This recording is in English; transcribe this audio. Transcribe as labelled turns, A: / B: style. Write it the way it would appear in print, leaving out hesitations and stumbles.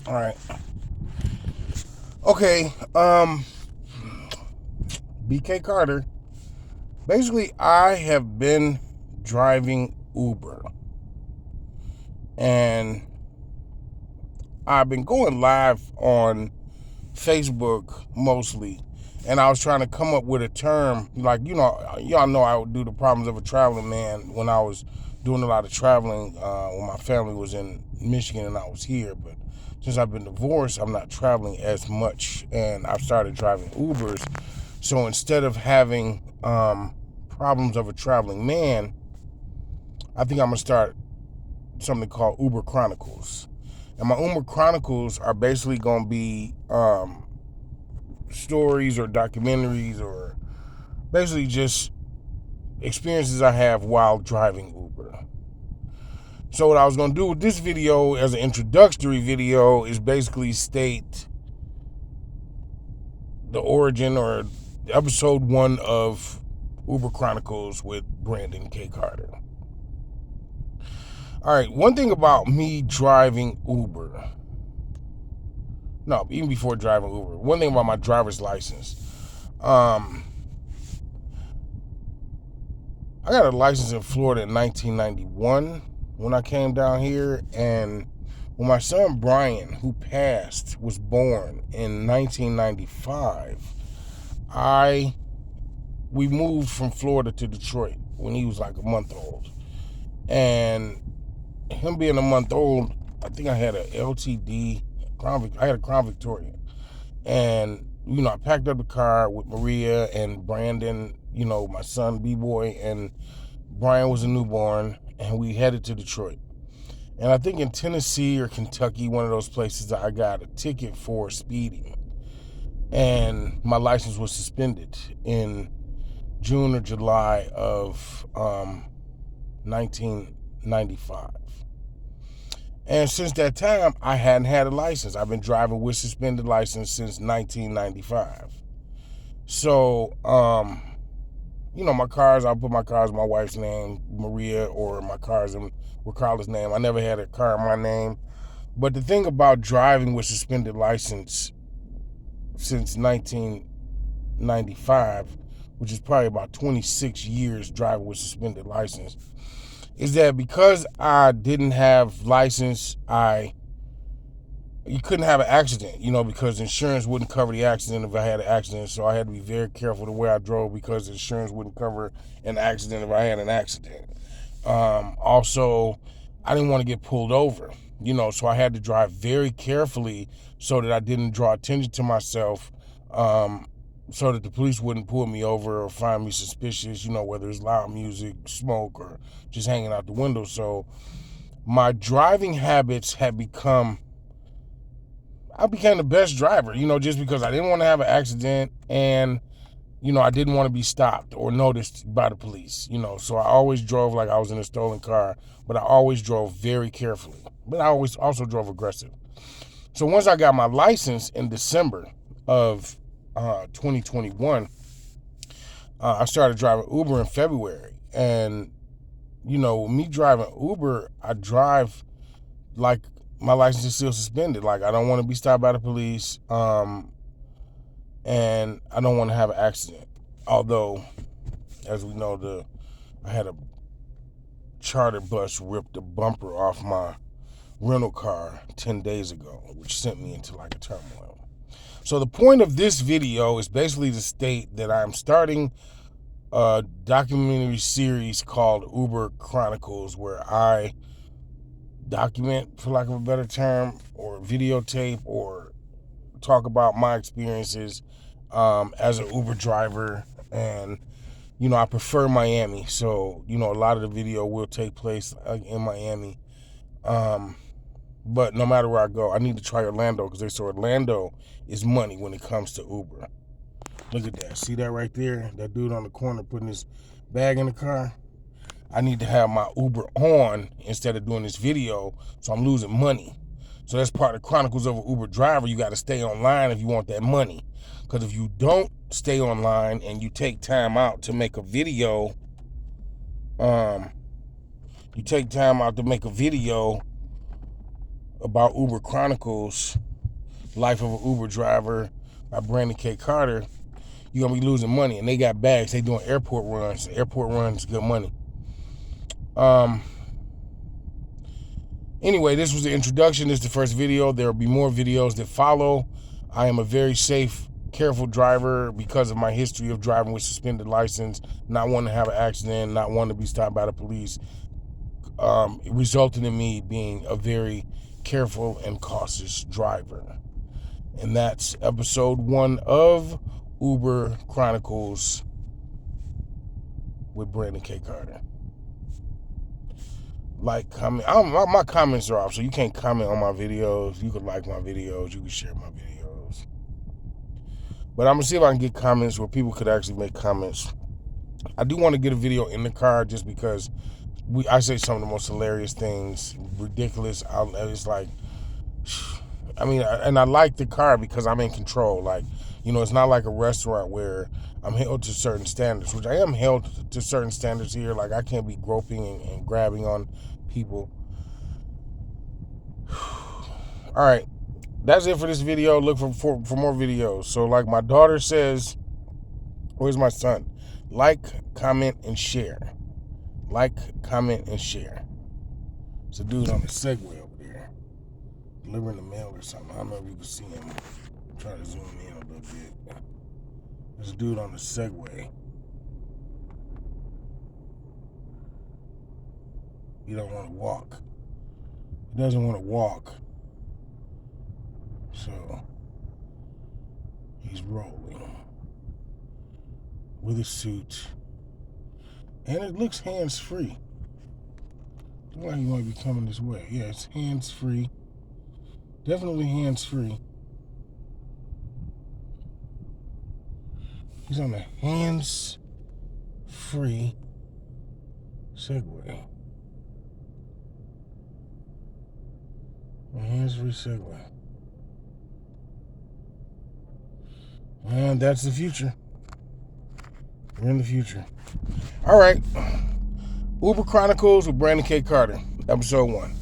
A: All right. Okay. BK Carter. Basically, I have been driving Uber, and I've been going live on Facebook mostly, and I was trying to come up with a term, like, y'all know I would do the problems of a traveling man when I was doing a lot of traveling when my family was in Michigan and I was here. But since I've been divorced, I'm not traveling as much, and I've started driving Ubers. So instead of having problems of a traveling man, I think I'm gonna start something called Uber Chronicles. And my Uber Chronicles are basically gonna be stories or documentaries or basically just experiences I have while driving Uber. So what I was going to do with this video as an introductory video is basically state the origin or episode 1 of Uber Chronicles with Brandon K. Carter. All right, one thing about me driving Uber. No, even before driving Uber. One thing about my driver's license. I got a license in Florida in 1991 when I came down here, and when my son Brian, who passed, was born in 1995, we moved from Florida to Detroit when he was like a month old. And him being a month old, I think I had a LTD I had a Crown Victoria. And, I packed up the car with Maria and Brandon, my son, B-Boy, and Brian was a newborn, and we headed to Detroit. And I think in Tennessee or Kentucky, one of those places, I got a ticket for speeding. And my license was suspended in June or July of 1995. And since that time, I hadn't had a license. I've been driving with suspended license since 1995. So, my cars, I'll put my cars in my wife's name, Maria, or my cars in Carla's name. I never had a car in my name. But the thing about driving with suspended license since 1995, which is probably about 26 years driving with suspended license, is that because I didn't have license, you couldn't have an accident, because insurance wouldn't cover the accident if I had an accident. So I had to be very careful the way I drove because insurance wouldn't cover an accident if I had an accident. Also, I didn't want to get pulled over, so I had to drive very carefully so that I didn't draw attention to myself, so that the police wouldn't pull me over or find me suspicious, whether it's loud music, smoke, or just hanging out the window. So my driving habits I became the best driver, just because I didn't want to have an accident, and, I didn't want to be stopped or noticed by the police, so I always drove like I was in a stolen car, but I always drove very carefully, but I always also drove aggressive. So once I got my license in December of 2021, I started driving Uber in February. And, me driving Uber, I drive like my license is still suspended. Like, I don't want to be stopped by the police, and I don't want to have an accident. Although, as we know, I had a charter bus rip the bumper off my rental car 10 days ago, which sent me into like a turmoil. So the point of this video is basically to state that I'm starting a documentary series called Uber Chronicles, where I document, for lack of a better term, or videotape, or talk about my experiences as an Uber driver. And, I prefer Miami. So, a lot of the video will take place in Miami. But no matter where I go, I need to try Orlando, because they say Orlando is money when it comes to Uber. Look at that. See that right there? That dude on the corner putting his bag in the car? I need to have my Uber on instead of doing this video, so I'm losing money. So that's part of the Chronicles of an Uber driver. You got to stay online if you want that money. Because if you don't stay online and you take time out to make a video, about Uber Chronicles, Life of an Uber Driver by Brandon K. Carter, you're going to be losing money. And they got bags. They doing airport runs. Airport runs, good money. Anyway, this was the introduction. This is the first video. There will be more videos that follow. I am a very safe, careful driver because of my history of driving with suspended license, not wanting to have an accident, not wanting to be stopped by the police. It resulted in me being a very careful and cautious driver. And that's episode 1 of Uber Chronicles with Brandon K. Carter. Like, comment. My comments are off, so you can't comment on my videos. You can like my videos. You can share my videos. But I'm going to see if I can get comments where people could actually make comments. I do want to get a video in the car just because I say some of the most hilarious things, ridiculous. It's like, I mean, and I like the car because I'm in control. Like, you know, it's not like a restaurant where I'm held to certain standards, which I am held to certain standards here. Like, I can't be groping and grabbing on people. All right, that's it for this video. Look for more videos. So, like my daughter says, where's my son? Like, comment, and share. Like, comment, and share. It's a dude on the Segway over there, delivering the mail or something. I don't know if you can see him. Try to zoom in a little bit. There's a dude on the Segway. He don't want to walk. He doesn't want to walk. So he's rolling with his suit. And it looks hands-free. Looks like he might be coming this way. Yeah, it's hands-free. Definitely hands-free. He's on a hands-free Segway. A hands-free Segway. And that's the future. We're in the future. All right. Uber Chronicles with Brandon K. Carter, episode 1.